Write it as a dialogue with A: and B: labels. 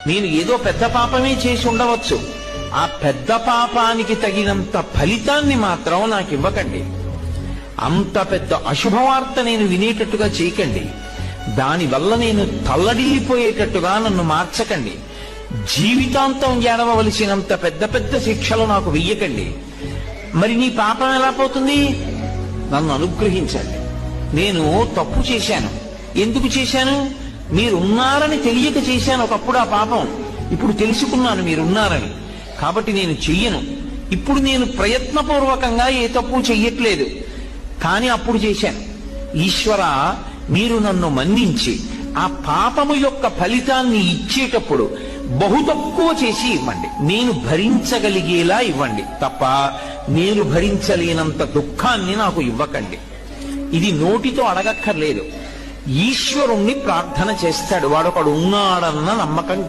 A: నేను ఏదో పెద్ద పాపమే చేసి ఉండవచ్చు, ఆ పెద్ద పాపానికి తగినంత ఫలితాన్ని మాత్రం నాకు ఇవ్వకండి. అంత పెద్ద అశుభవార్త నేను వినేటట్టుగా చేయకండి. దానివల్ల నేను తల్లడిల్లిపోయేటట్టుగా నన్ను మార్చకండి. జీవితాంతం ఏడవలసినంత పెద్ద పెద్ద శిక్షలు నాకు వెయ్యకండి. మరి నీ పాపం ఎలా పోతుంది? నన్ను అనుగ్రహించండి. నేను తప్పు చేశాను. ఎందుకు చేశాను? మీరున్నారని తెలియక చేశాను ఒకప్పుడు ఆ పాపం. ఇప్పుడు తెలుసుకున్నాను మీరున్నారని, కాబట్టి నేను చెయ్యను. ఇప్పుడు నేను ప్రయత్నపూర్వకంగా ఏ తప్పు చెయ్యట్లేదు, కానీ అప్పుడు చేశాను. ఈశ్వర, మీరు నన్ను మన్నించి ఆ పాపము యొక్క ఫలితాన్ని ఇచ్చేటప్పుడు బహు తక్కువ చేసి ఇవ్వండి. నేను భరించగలిగేలా ఇవ్వండి తప్ప నేను భరించలేనంత దుఃఖాన్ని నాకు ఇవ్వకండి. ఇది నోటితో అడగక్కర్లేదు. ఈశ్వరుణ్ణి ప్రార్థన చేస్తాడు. వాడొకడు ఉన్నాడన్న నమ్మకం